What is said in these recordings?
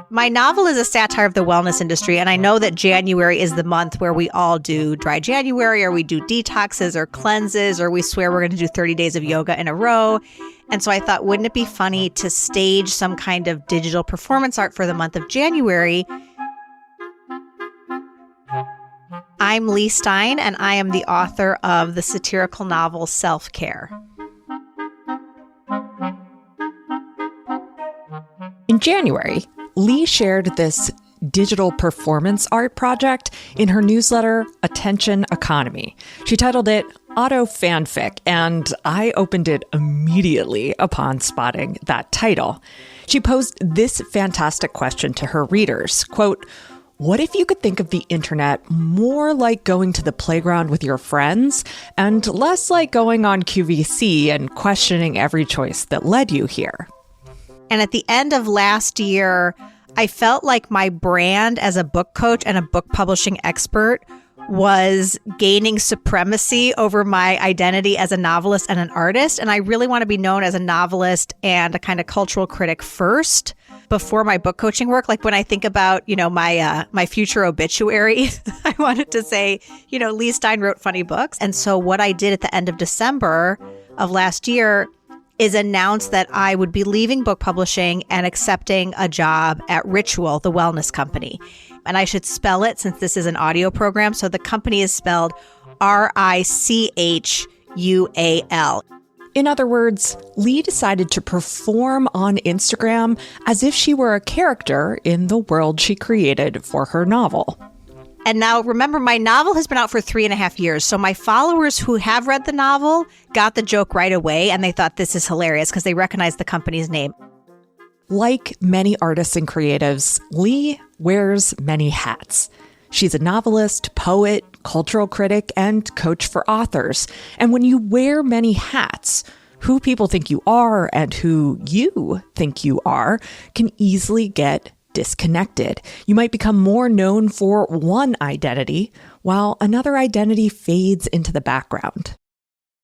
My novel is a satire of the wellness industry, and I know that January is the month where we all do dry January, or we do detoxes or cleanses, or we swear we're going to do 30 days of yoga in a row. And so I thought, wouldn't it be funny to stage some kind of digital performance art for the month of January? I'm Leigh Stein, and I am the author of the satirical novel Self-Care. In January, Leigh shared this digital performance art project in her newsletter, Attention Economy. She titled it Autofanfic, and I opened it immediately upon spotting that title. She posed this fantastic question to her readers, quote, "What if you could think of the internet more like going to the playground with your friends and less like going on QVC and questioning every choice that led you here?" And at the end of last year, I felt like my brand as a book coach and a book publishing expert was gaining supremacy over my identity as a novelist and an artist. And I really want to be known as a novelist and a kind of cultural critic first before my book coaching work. Like when I think about, my future obituary, I wanted to say, Leigh Stein wrote funny books. And so what I did at the end of December of last year is announce that I would be leaving book publishing and accepting a job at Ritual, the wellness company. And I should spell it since this is an audio program. So the company is spelled RICHUAL. In other words, Leigh decided to perform on Instagram as if she were a character in the world she created for her novel. And now, remember, my novel has been out for 3.5 years. So my followers who have read the novel got the joke right away, and they thought this is hilarious because they recognize the company's name. Like many artists and creatives, Leigh wears many hats. She's a novelist, poet, cultural critic, and coach for authors. And when you wear many hats, who people think you are and who you think you are can easily get disconnected. You might become more known for one identity, while another identity fades into the background.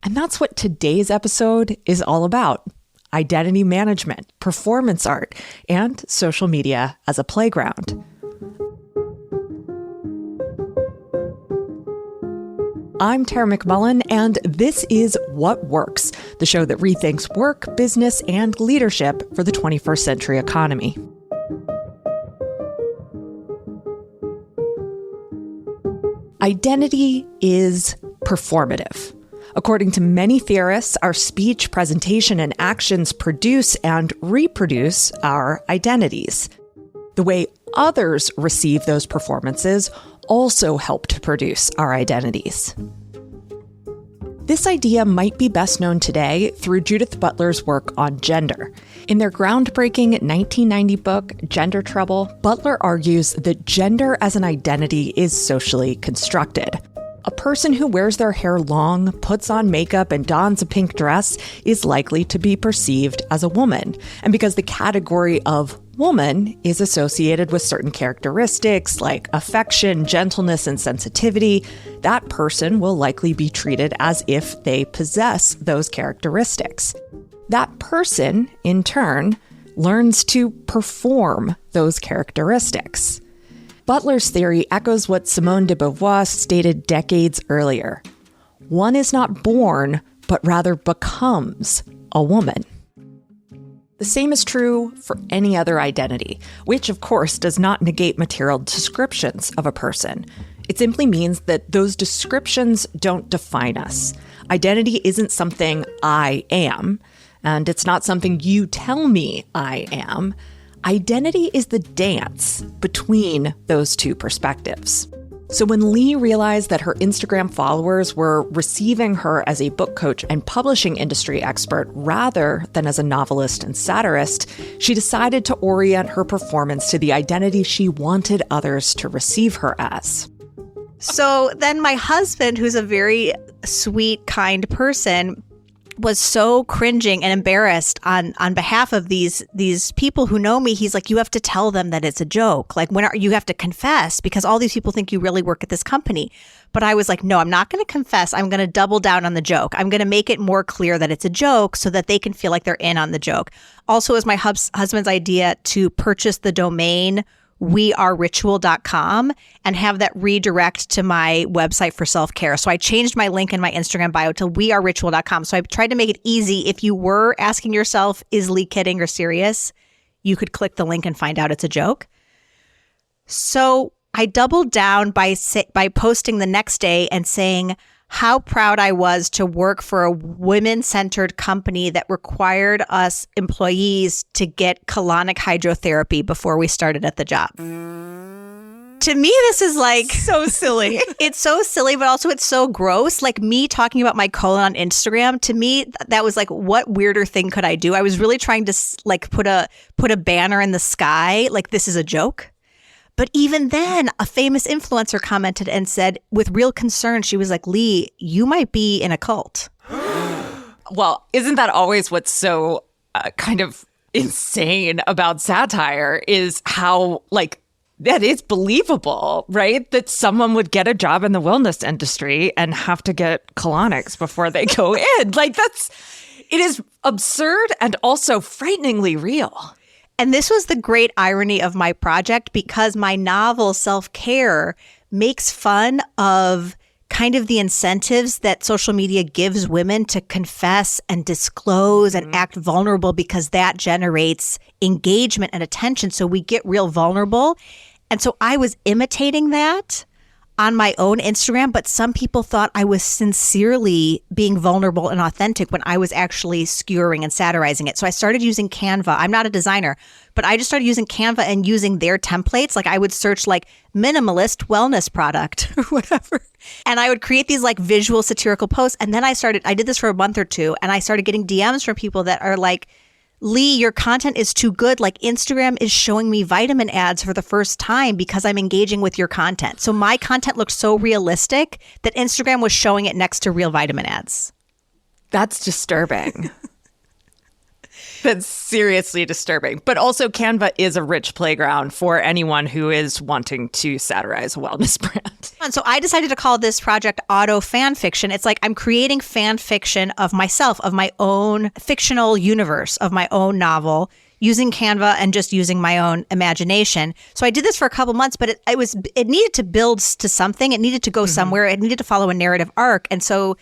And that's what today's episode is all about: identity management, performance art, and social media as a playground. I'm Tara McMullen, and this is What Works, the show that rethinks work, business, and leadership for the 21st century economy. Identity is performative. According to many theorists, our speech, presentation, and actions produce and reproduce our identities. The way others receive those performances also help to produce our identities. This idea might be best known today through Judith Butler's work on gender. In their groundbreaking 1990 book, Gender Trouble, Butler argues that gender as an identity is socially constructed. A person who wears their hair long, puts on makeup, and dons a pink dress is likely to be perceived as a woman. And because the category of woman is associated with certain characteristics like affection, gentleness, and sensitivity, that person will likely be treated as if they possess those characteristics. That person, in turn, learns to perform those characteristics. Butler's theory echoes what Simone de Beauvoir stated decades earlier. One is not born, but rather becomes a woman. The same is true for any other identity, which of course does not negate material descriptions of a person. It simply means that those descriptions don't define us. Identity isn't something I am, and it's not something you tell me I am. Identity is the dance between those two perspectives. So when Leigh realized that her Instagram followers were receiving her as a book coach and publishing industry expert rather than as a novelist and satirist, she decided to orient her performance to the identity she wanted others to receive her as. So then my husband, who's a very sweet, kind person, was so cringing and embarrassed on behalf of these people who know me. He's like, you have to tell them that it's a joke. Like, you have to confess because all these people think you really work at this company. But I was like, no, I'm not going to confess. I'm going to double down on the joke. I'm going to make it more clear that it's a joke so that they can feel like they're in on the joke. Also, it was my husband's idea to purchase the domain weareritual.com and have that redirect to my website for self-care. So I changed my link in my Instagram bio to weareritual.com. So I tried to make it easy. If you were asking yourself, is Leigh kidding or serious? You could click the link and find out it's a joke. So I doubled down by posting the next day and saying how proud I was to work for a women-centered company that required us employees to get colonic hydrotherapy before we started at the job. To me, this is like so silly. It's so silly, but also it's so gross. Like me talking about my colon on Instagram, to me, that was like, what weirder thing could I do? I was really trying to like put a banner in the sky, like this is a joke. But even then, a famous influencer commented and said, with real concern, she was like, Leigh, you might be in a cult. Well, isn't that always what's so kind of insane about satire is how, like, that is believable, right? That someone would get a job in the wellness industry and have to get colonics before they go in. Like, it is absurd and also frighteningly real. And this was the great irony of my project because my novel, Self-Care, makes fun of kind of the incentives that social media gives women to confess and disclose and act vulnerable because that generates engagement and attention. So we get real vulnerable. And so I was imitating that on my own Instagram, but some people thought I was sincerely being vulnerable and authentic when I was actually skewering and satirizing it. So I started using Canva. I'm not a designer, but I just started using Canva and using their templates. Like I would search like minimalist wellness product or whatever. And I would create these like visual satirical posts. And then I did this for a month or two, and I started getting DMs from people that are like, Leigh, your content is too good. Like Instagram is showing me vitamin ads for the first time because I'm engaging with your content. So my content looked so realistic that Instagram was showing it next to real vitamin ads. That's disturbing. That's seriously disturbing. But also Canva is a rich playground for anyone who is wanting to satirize a wellness brand. And so I decided to call this project Autofanfiction. It's like I'm creating fan fiction of myself, of my own fictional universe, of my own novel, using Canva and just using my own imagination. So I did this for a couple months, but it needed to build to something. It needed to go somewhere. It needed to follow a narrative arc. And so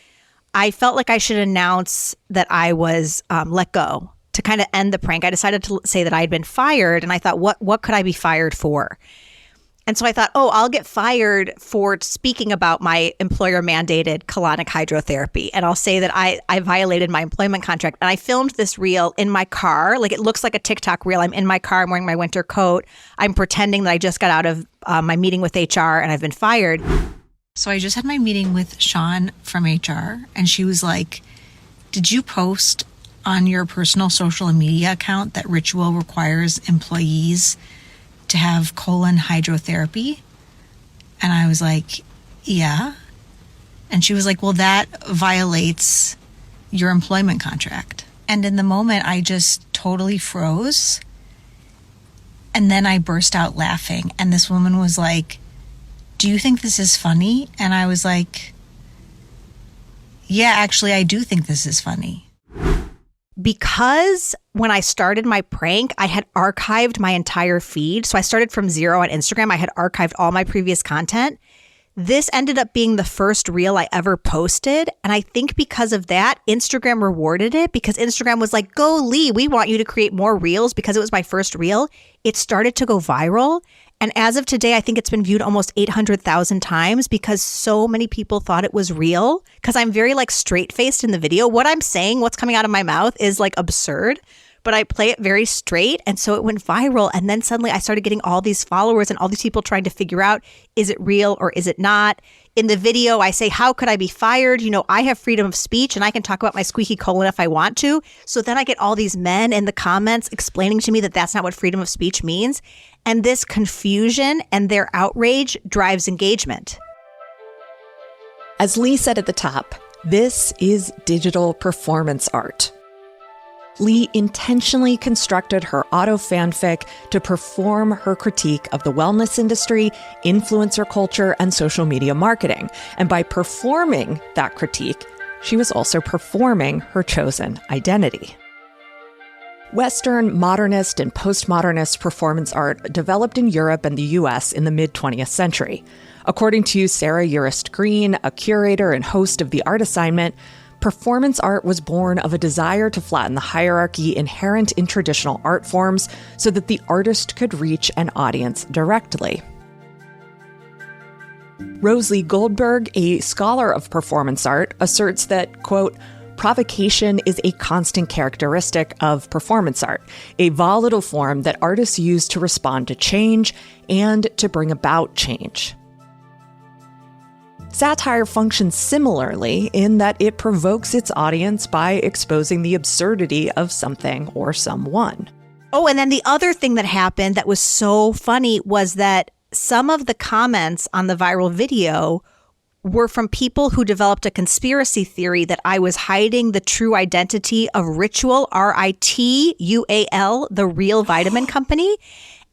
I felt like I should announce that I was let go. To kind of end the prank, I decided to say that I had been fired, and I thought, what could I be fired for? And so I thought, I'll get fired for speaking about my employer-mandated colonic hydrotherapy, and I'll say that I violated my employment contract. And I filmed this reel in my car. Like, it looks like a TikTok reel. I'm in my car. I'm wearing my winter coat. I'm pretending that I just got out of my meeting with HR, and I've been fired. So I just had my meeting with Sean from HR, and she was like, did you post on your personal social media account that Ritual requires employees to have colon hydrotherapy? And I was like, yeah. And she was like, well, that violates your employment contract. And in the moment, I just totally froze. And then I burst out laughing. And this woman was like, do you think this is funny? And I was like, yeah, actually, I do think this is funny. Because when I started my prank, I had archived my entire feed. So I started from zero on Instagram. I had archived all my previous content. This ended up being the first reel I ever posted. And I think because of that, Instagram rewarded it because Instagram was like, go Leigh, we want you to create more reels. Because it was my first reel, it started to go viral. And as of today, I think it's been viewed almost 800,000 times because so many people thought it was real. Because I'm very like straight-faced in the video. What I'm saying, what's coming out of my mouth is like absurd, but I play it very straight. And so it went viral. And then suddenly I started getting all these followers and all these people trying to figure out, is it real or is it not? In the video, I say, how could I be fired? You know, I have freedom of speech and I can talk about my squeaky colon if I want to. So then I get all these men in the comments explaining to me that that's not what freedom of speech means. And this confusion and their outrage drives engagement. As Leigh said at the top, This is digital performance art. Leigh intentionally constructed her autofanfic to perform her critique of the wellness industry, influencer culture, and social media marketing. And by performing that critique, she was also performing her chosen identity. Western, modernist, and postmodernist performance art developed in Europe and the US in the mid-20th century. According to Sarah Urist Green, a curator and host of the art assignment, performance art was born of a desire to flatten the hierarchy inherent in traditional art forms so that the artist could reach an audience directly. Rosalie Goldberg, a scholar of performance art, asserts that, quote, provocation is a constant characteristic of performance art, a volatile form that artists use to respond to change and to bring about change. Satire functions similarly in that it provokes its audience by exposing the absurdity of something or someone. Oh, and then the other thing that happened that was so funny was that some of the comments on the viral video were from people who developed a conspiracy theory that I was hiding the true identity of Ritual, RITUAL, the Real Vitamin Company.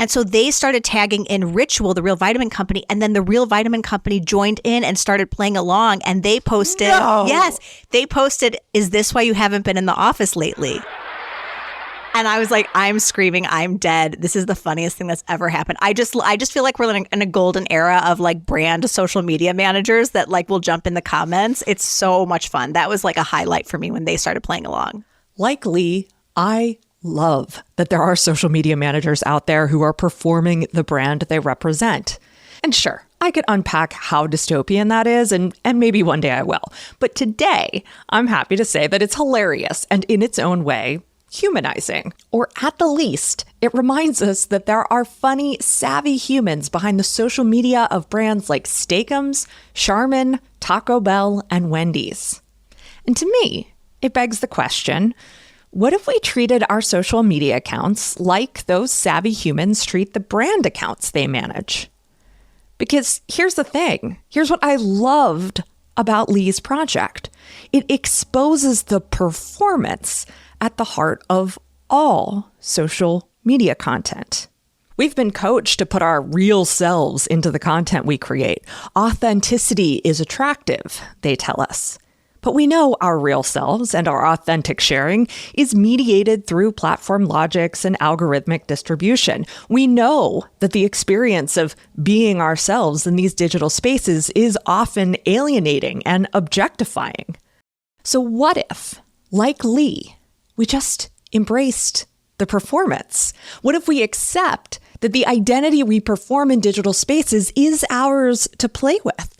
And so they started tagging in Ritual, the Real Vitamin Company, and then the Real Vitamin Company joined in and started playing along, and they posted, yes, they posted, is this why you haven't been in the office lately? And I was like, I'm screaming, I'm dead. This is the funniest thing that's ever happened. I just feel like we're in a golden era of like brand social media managers that like will jump in the comments. It's so much fun. That was like a highlight for me when they started playing along. Like Leigh, I love that there are social media managers out there who are performing the brand they represent. And sure, I could unpack how dystopian that is, and maybe one day I will. But today, I'm happy to say that it's hilarious and in its own way, humanizing. Or at the least, it reminds us that there are funny, savvy humans behind the social media of brands like Steakums, Charmin, Taco Bell, and Wendy's. And to me, it begs the question, what if we treated our social media accounts like those savvy humans treat the brand accounts they manage? Because here's the thing. Here's what I loved about Leigh's project. It exposes the performance at the heart of all social media content. We've been coached to put our real selves into the content we create. Authenticity is attractive, they tell us. But we know our real selves and our authentic sharing is mediated through platform logics and algorithmic distribution. We know that the experience of being ourselves in these digital spaces is often alienating and objectifying. So what if, like Leigh, we just embraced the performance? What if we accept that the identity we perform in digital spaces is ours to play with?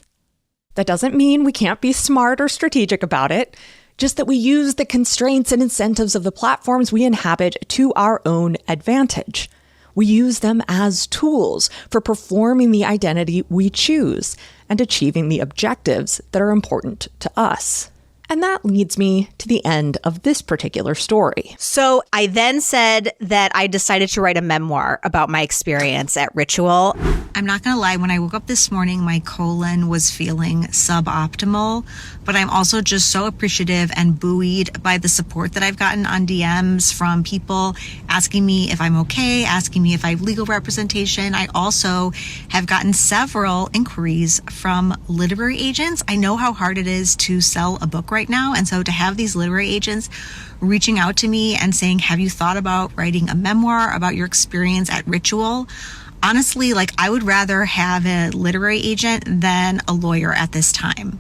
That doesn't mean we can't be smart or strategic about it, just that we use the constraints and incentives of the platforms we inhabit to our own advantage. We use them as tools for performing the identity we choose and achieving the objectives that are important to us. And that leads me to the end of this particular story. So I then said that I decided to write a memoir about my experience at Ritual. I'm not going to lie, when I woke up this morning, my colon was feeling suboptimal, but I'm also just so appreciative and buoyed by the support that I've gotten on DMs from people asking me if I'm okay, asking me if I have legal representation. I also have gotten several inquiries from literary agents. I know how hard it is to sell a book right now, and so to have these literary agents reaching out to me and saying, have you thought about writing a memoir about your experience at Ritual? Honestly, like, I would rather have a literary agent than a lawyer at this time.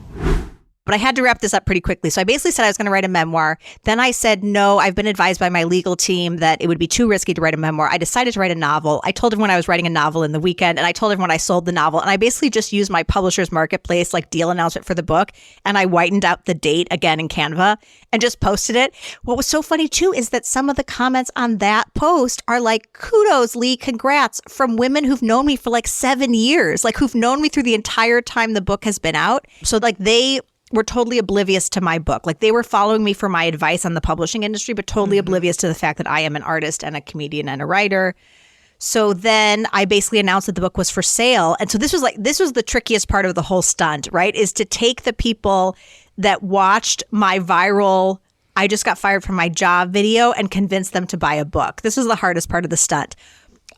But I had to wrap this up pretty quickly. So I basically said I was going to write a memoir. Then I said, no, I've been advised by my legal team that it would be too risky to write a memoir. I decided to write a novel. I told everyone I was writing a novel in the weekend, and I told everyone I sold the novel. And I basically just used my publisher's marketplace, like deal announcement for the book. And I whitened out the date again in Canva and just posted it. What was so funny too is that some of the comments on that post are like, kudos, Leigh, congrats, from women who've known me for like 7 years, like who've known me through the entire time the book has been out. So like they were totally oblivious to my book. Like they were following me for my advice on the publishing industry, but totally oblivious to the fact that I am an artist and a comedian and a writer. So then I basically announced that the book was for sale. And so this was the trickiest part of the whole stunt, right? Is to take the people that watched my viral I just got fired from my job video and convinced them to buy a book. This was the hardest part of the stunt.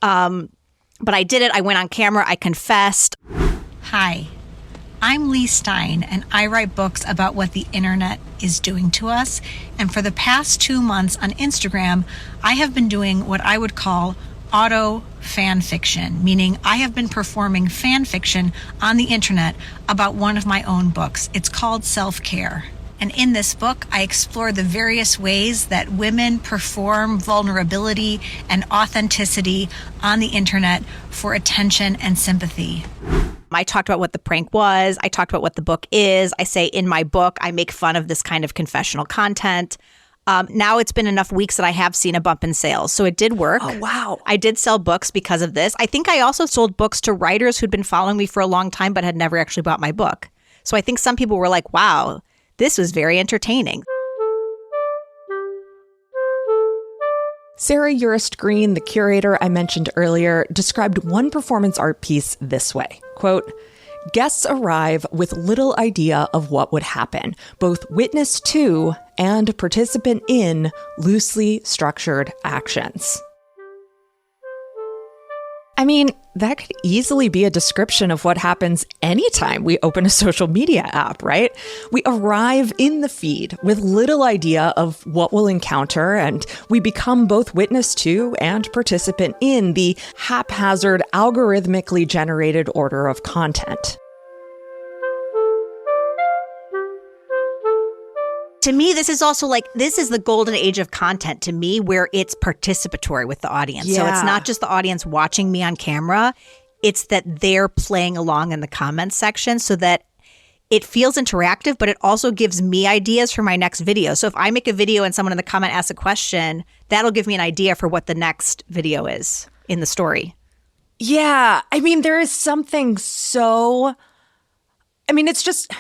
But I did it. I went on camera. I confessed. Hi, I'm Leigh Stein, and I write books about what the internet is doing to us. And for the past 2 months on Instagram, I have been doing what I would call Autofanfiction, meaning I have been performing fan fiction on the internet about one of my own books. It's called Self-Care. And in this book, I explore the various ways that women perform vulnerability and authenticity on the internet for attention and sympathy. I talked about what the prank was. I talked about what the book is. I say in my book, I make fun of this kind of confessional content. Now it's been enough weeks that I have seen a bump in sales. So it did work. Oh, wow. I did sell books because of this. I think I also sold books to writers who'd been following me for a long time but had never actually bought my book. So I think some people were like, wow, this was very entertaining. Sarah Urist Green, the curator I mentioned earlier, described one performance art piece this way, quote, "Guests arrive with little idea of what would happen, both witness to and participant in loosely structured actions." I mean, that could easily be a description of what happens anytime we open a social media app, right? We arrive in the feed with little idea of what we'll encounter, and we become both witness to and participant in the haphazard, algorithmically generated order of content. To me, this is also this is the golden age of content to me, where it's participatory with the audience. So it's not just the audience watching me on camera. It's that they're playing along in the comments section so that it feels interactive, but it also gives me ideas for my next video. So if I make a video and someone in the comment asks a question, that'll give me an idea for what the next video is in the story. Yeah. I mean, there is something so... I mean, it's just...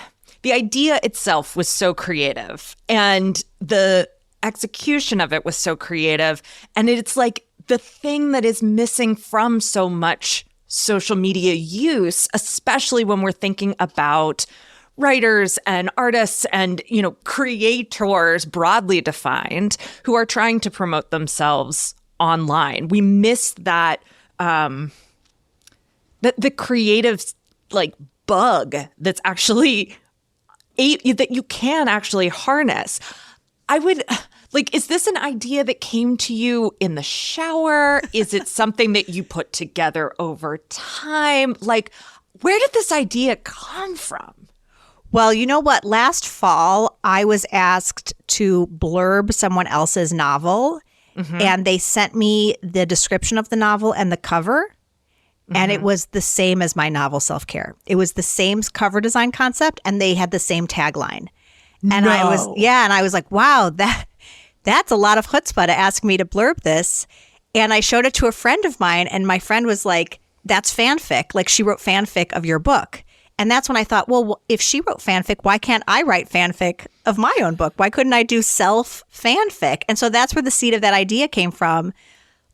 The idea itself was so creative, and the execution of it was so creative. And it's like the thing that is missing from so much social media use, especially when we're thinking about writers and artists and, creators broadly defined who are trying to promote themselves online. We miss that, the creative bug that's actually that you can actually harness. I would is this an idea that came to you in the shower? Is it something that you put together over time? Where did this idea come from? Well, you know what? Last fall, I was asked to blurb someone else's novel, and they sent me the description of the novel and the cover. And it was the same as my novel, Self-Care. It was the same cover design concept, and they had the same tagline. And I was like, wow, that's a lot of chutzpah to ask me to blurb this. And I showed it to a friend of mine, and my friend was like, that's fanfic. She wrote fanfic of your book. And that's when I thought, well, if she wrote fanfic, why can't I write fanfic of my own book? Why couldn't I do self-fanfic? And so that's where the seed of that idea came from.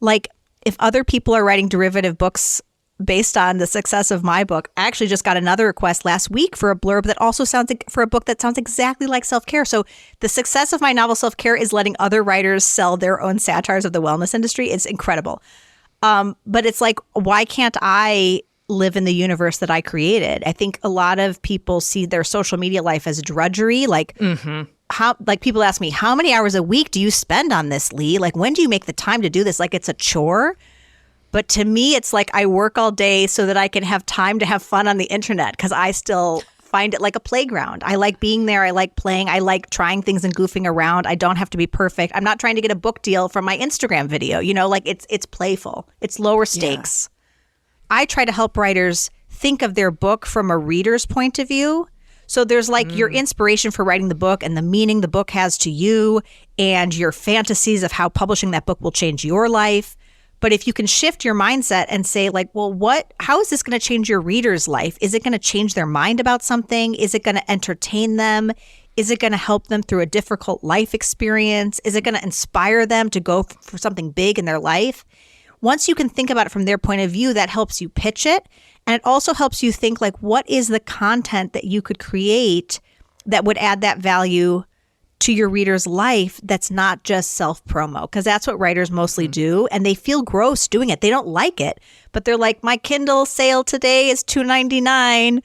If other people are writing derivative books based on the success of my book, I actually just got another request last week for a blurb that also for a book that sounds exactly like Self-Care. So the success of my novel Self-Care is letting other writers sell their own satires of the wellness industry. It's incredible. But it's why can't I live in the universe that I created? I think a lot of people see their social media life as drudgery. How people ask me, how many hours a week do you spend on this, Leigh? When do you make the time to do this? It's a chore. But to me, it's I work all day so that I can have time to have fun on the internet, because I still find it like a playground. I like being there. I like playing. I like trying things and goofing around. I don't have to be perfect. I'm not trying to get a book deal from my Instagram video. It's playful. It's lower stakes. Yeah. I try to help writers think of their book from a reader's point of view. So there's your inspiration for writing the book and the meaning the book has to you and your fantasies of how publishing that book will change your life. But if you can shift your mindset and say how is this going to change your reader's life? Is it going to change their mind about something? Is it going to entertain them? Is it going to help them through a difficult life experience? Is it going to inspire them to go for something big in their life? Once you can think about it from their point of view, that helps you pitch it. And it also helps you think what is the content that you could create that would add that value to your reader's life that's not just self-promo, because that's what writers mostly do, and they feel gross doing it. They don't like it, but they're like, my Kindle sale today is $2.99.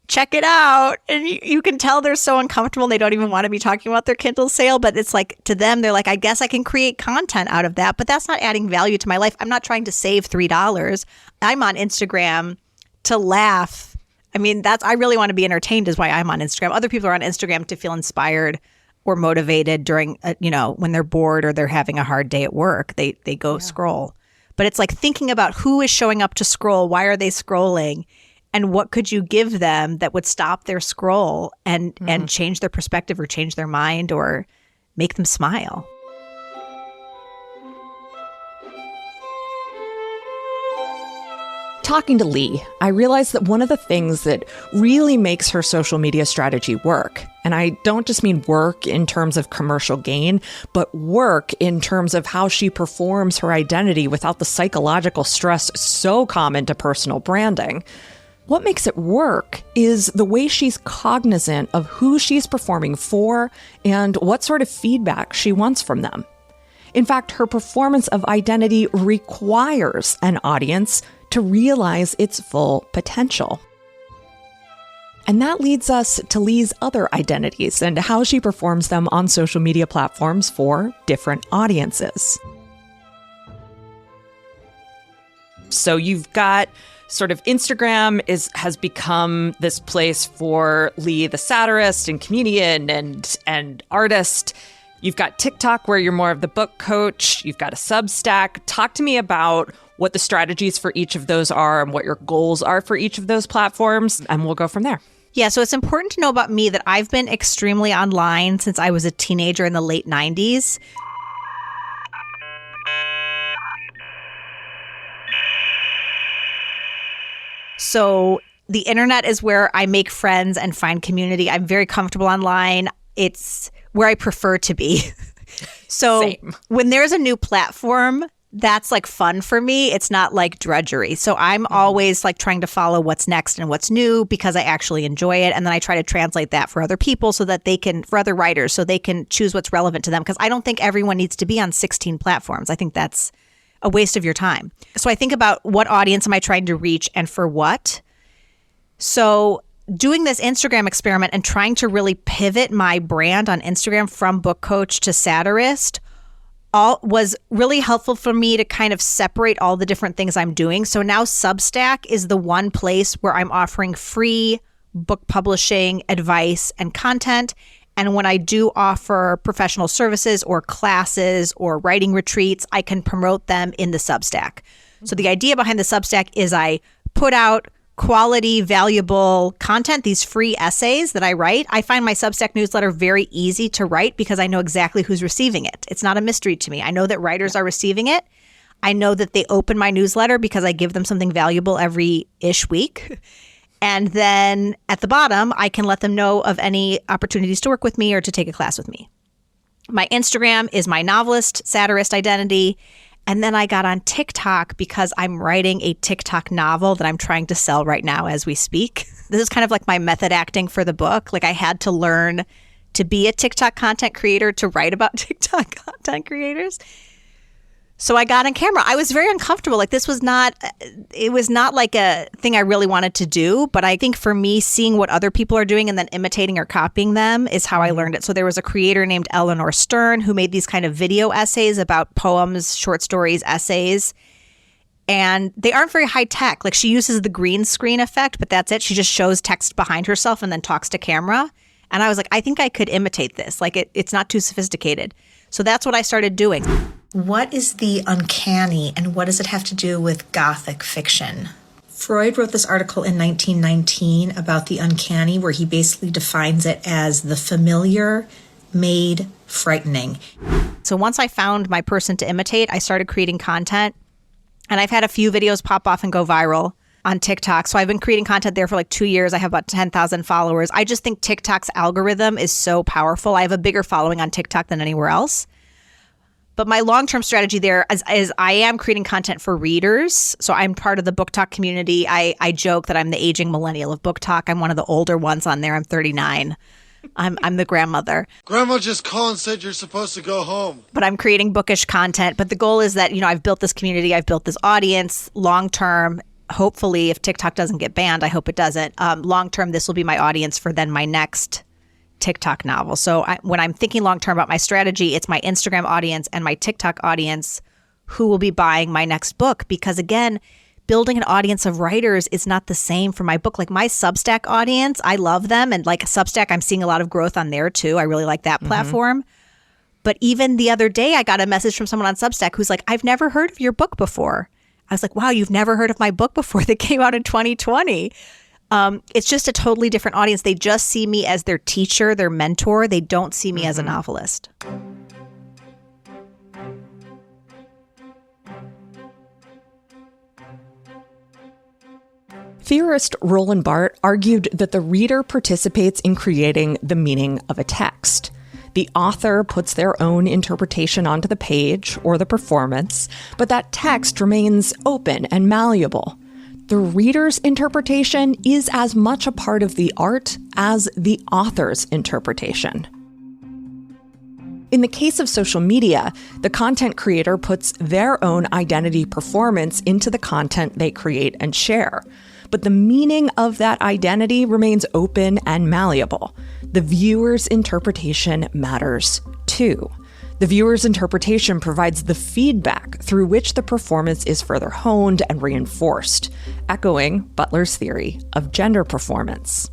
Check it out. And you can tell they're so uncomfortable. They don't even want to be talking about their Kindle sale, but it's like, to them, they're like, I guess I can create content out of that, but that's not adding value to my life. I'm not trying to save $3. I'm on Instagram to laugh. I mean, I really want to be entertained is why I'm on Instagram. Other people are on Instagram to feel inspired or motivated during, when they're bored or they're having a hard day at work. They go scroll. But it's like thinking about who is showing up to scroll, why are they scrolling, and what could you give them that would stop their scroll and change their perspective or change their mind or make them smile. Talking to Leigh, I realized that one of the things that really makes her social media strategy work, and I don't just mean work in terms of commercial gain, but work in terms of how she performs her identity without the psychological stress so common to personal branding. What makes it work is the way she's cognizant of who she's performing for and what sort of feedback she wants from them. In fact, her performance of identity requires an audience to realize its full potential. And that leads us to Leigh's other identities and how she performs them on social media platforms for different audiences. So you've got sort of Instagram has become this place for Leigh, the satirist and comedian and artist. You've got TikTok, where you're more of the book coach. You've got a Substack. Talk to me about what the strategies for each of those are and what your goals are for each of those platforms, and we'll go from there. Yeah, so it's important to know about me that I've been extremely online since I was a teenager in the late 90s. So the internet is where I make friends and find community. I'm very comfortable online. It's where I prefer to be. So Same. When there's a new platform, that's like fun for me. It's not like drudgery. So I'm always like trying to follow what's next and what's new because I actually enjoy it. And then I try to translate that for other people so that they can, for other writers, so they can choose what's relevant to them. Because I don't think everyone needs to be on 16 platforms. I think that's a waste of your time. So I think about what audience am I trying to reach and for what. So doing this Instagram experiment and trying to really pivot my brand on Instagram from book coach to satirist was really helpful for me to kind of separate all the different things I'm doing. So now Substack is the one place where I'm offering free book publishing advice and content. And when I do offer professional services or classes or writing retreats, I can promote them in the Substack. So the idea behind the Substack is I put out quality, valuable content, these free essays that I write. I find my Substack newsletter very easy to write because I know exactly who's receiving it. It's not a mystery to me. I know that writers are receiving it. I know that they open my newsletter because I give them something valuable every-ish week. And then at the bottom, I can let them know of any opportunities to work with me or to take a class with me. My Instagram is my novelist, satirist identity. And then I got on TikTok because I'm writing a TikTok novel that I'm trying to sell right now as we speak. This is kind of like my method acting for the book. Like I had to learn to be a TikTok content creator to write about TikTok content creators. So I got on camera. I was very uncomfortable. Like it was not like a thing I really wanted to do. But I think for me, seeing what other people are doing and then imitating or copying them is how I learned it. So there was a creator named Eleanor Stein who made these kind of video essays about poems, short stories, essays. And they aren't very high tech. Like she uses the green screen effect, but that's it. She just shows text behind herself and then talks to camera. And I was like, I think I could imitate this. Like it's not too sophisticated. So that's what I started doing. What is the uncanny and what does it have to do with Gothic fiction? Freud wrote this article in 1919 about the uncanny, where he basically defines it as the familiar made frightening. So once I found my person to imitate, I started creating content. And I've had a few videos pop off and go viral on TikTok. So I've been creating content there for like 2 years. I have about 10,000 followers. I just think TikTok's algorithm is so powerful. I have a bigger following on TikTok than anywhere else. But my long-term strategy there is I am creating content for readers. So I'm part of the Book Talk community. I joke that I'm the aging millennial of Book Talk. I'm one of the older ones on there. I'm 39. I'm the grandmother. Grandma just called and said you're supposed to go home. But I'm creating bookish content. But the goal is that, I've built this community, I've built this audience long term. Hopefully, if TikTok doesn't get banned, I hope it doesn't. Long term, this will be my audience for then my next TikTok novel. So when I'm thinking long term about my strategy, it's my Instagram audience and my TikTok audience who will be buying my next book. Because again, building an audience of writers is not the same for my book. Like my Substack audience, I love them. And like Substack, I'm seeing a lot of growth on there too. I really like that platform. But even the other day, I got a message from someone on Substack who's like, I've never heard of your book before. I was like, wow, you've never heard of my book before that came out in 2020. It's just a totally different audience. They just see me as their teacher, their mentor. They don't see me as a novelist. Theorist Roland Barthes argued that the reader participates in creating the meaning of a text. The author puts their own interpretation onto the page or the performance, but that text remains open and malleable. The reader's interpretation is as much a part of the art as the author's interpretation. In the case of social media, the content creator puts their own identity performance into the content they create and share. But the meaning of that identity remains open and malleable. The viewer's interpretation matters too. The viewer's interpretation provides the feedback through which the performance is further honed and reinforced, echoing Butler's theory of gender performance.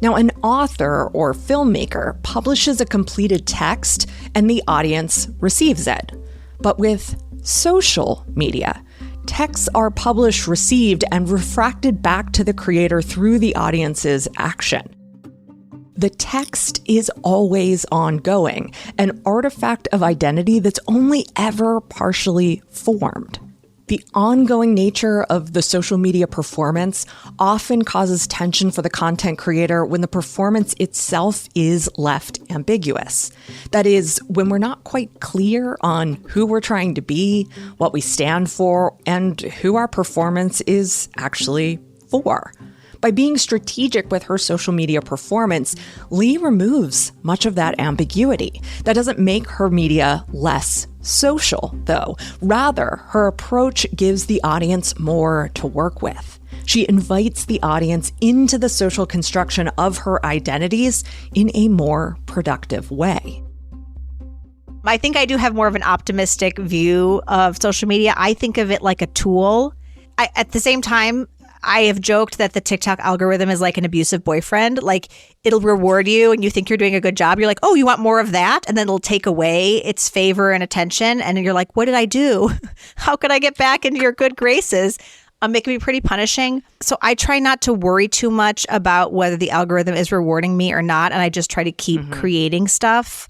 Now, an author or filmmaker publishes a completed text and the audience receives it. But with social media, texts are published, received, and refracted back to the creator through the audience's action. The text is always ongoing, an artifact of identity that's only ever partially formed. The ongoing nature of the social media performance often causes tension for the content creator when the performance itself is left ambiguous. That is, when we're not quite clear on who we're trying to be, what we stand for, and who our performance is actually for. By being strategic with her social media performance, Leigh removes much of that ambiguity. That doesn't make her media less social, though. Rather, her approach gives the audience more to work with. She invites the audience into the social construction of her identities in a more productive way. I think I do have more of an optimistic view of social media. I think of it like a tool. At the same time, I have joked that the TikTok algorithm is like an abusive boyfriend. Like it'll reward you and you think you're doing a good job. You're like, oh, you want more of that? And then it'll take away its favor and attention. And you're like, what did I do? How could I get back into your good graces? It can be pretty punishing. So I try not to worry too much about whether the algorithm is rewarding me or not. And I just try to keep creating stuff.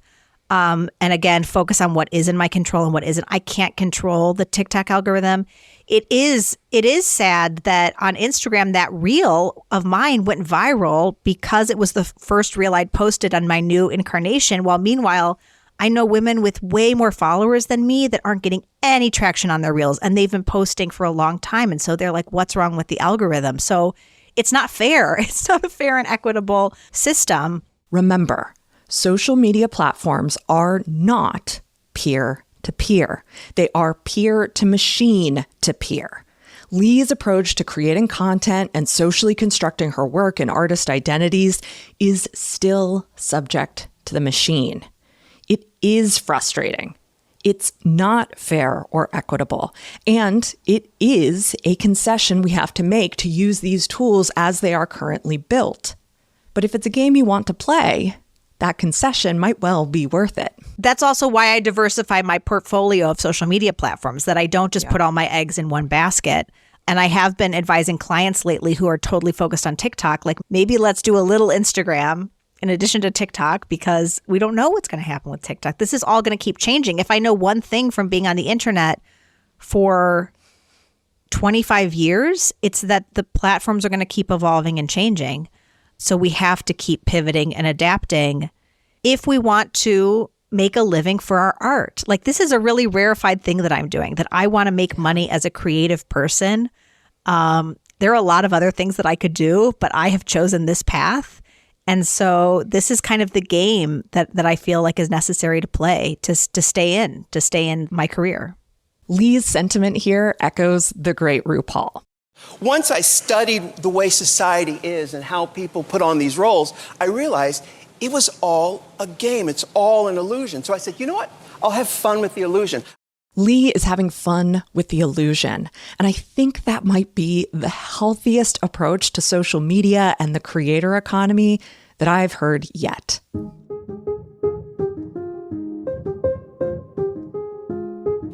And again, focus on what is in my control and what isn't. I can't control the TikTok algorithm. It is sad that on Instagram, that reel of mine went viral because it was the first reel I'd posted on my new incarnation. While meanwhile, I know women with way more followers than me that aren't getting any traction on their reels, and they've been posting for a long time. And so they're like, what's wrong with the algorithm? So it's not fair. It's not a fair and equitable system. Remember, social media platforms are not peer-to-peer. They are peer-to-machine-to-peer. Leigh's approach to creating content and socially constructing her work and artist identities is still subject to the machine. It is frustrating. It's not fair or equitable. And it is a concession we have to make to use these tools as they are currently built. But if it's a game you want to play, that concession might well be worth it. That's also why I diversify my portfolio of social media platforms, that I don't just put all my eggs in one basket. And I have been advising clients lately who are totally focused on TikTok, like maybe let's do a little Instagram in addition to TikTok, because we don't know what's going to happen with TikTok. This is all going to keep changing. If I know one thing from being on the internet for 25 years, it's that the platforms are going to keep evolving and changing. So we have to keep pivoting and adapting if we want to make a living for our art. Like this is a really rarefied thing that I'm doing, that I want to make money as a creative person. There are a lot of other things that I could do, but I have chosen this path. And so this is kind of the game that I feel like is necessary to play to stay in my career. Leigh's sentiment here echoes the great RuPaul. Once I studied the way society is and how people put on these roles, I realized it was all a game. It's all an illusion. So I said, you know what? I'll have fun with the illusion. Leigh is having fun with the illusion. And I think that might be the healthiest approach to social media and the creator economy that I've heard yet.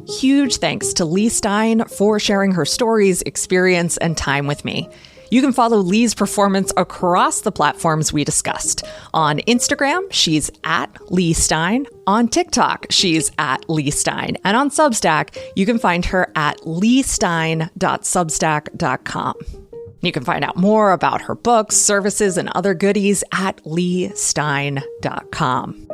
Huge thanks to Leigh Stein for sharing her stories, experience, and time with me. You can follow Leigh's performance across the platforms we discussed. On Instagram, she's at Leigh Stein. On TikTok, she's at Leigh Stein. And on Substack, you can find her at leighstein.substack.com. You can find out more about her books, services, and other goodies at leighstein.com.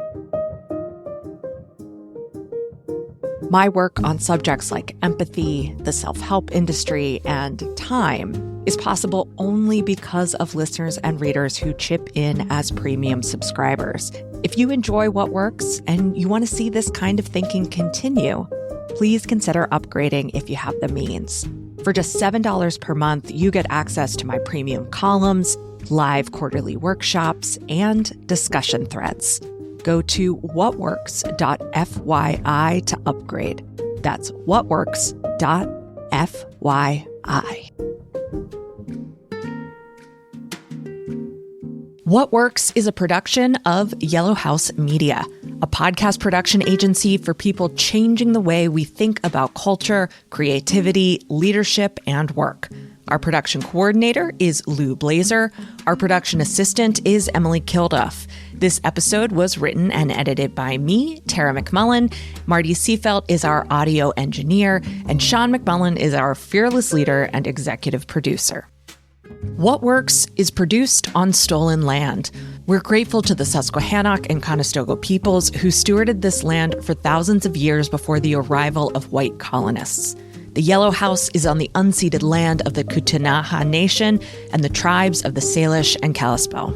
My work on subjects like empathy, the self-help industry, and time is possible only because of listeners and readers who chip in as premium subscribers. If you enjoy What Works and you want to see this kind of thinking continue, please consider upgrading if you have the means. For just $7 per month, you get access to my premium columns, live quarterly workshops, and discussion threads. Go to whatworks.fyi to upgrade. That's whatworks.fyi. What Works is a production of Yellow House Media, a podcast production agency for people changing the way we think about culture, creativity, leadership, and work. Our production coordinator is Lou Blazer. Our production assistant is Emily Kilduff. This episode was written and edited by me, Tara McMullen. Marty Seafelt is our audio engineer, and Sean McMullen is our fearless leader and executive producer. What Works is produced on stolen land. We're grateful to the Susquehannock and Conestoga peoples who stewarded this land for thousands of years before the arrival of white colonists. The Yellow House is on the unceded land of the Ktunaxa Nation and the tribes of the Salish and Kalispel.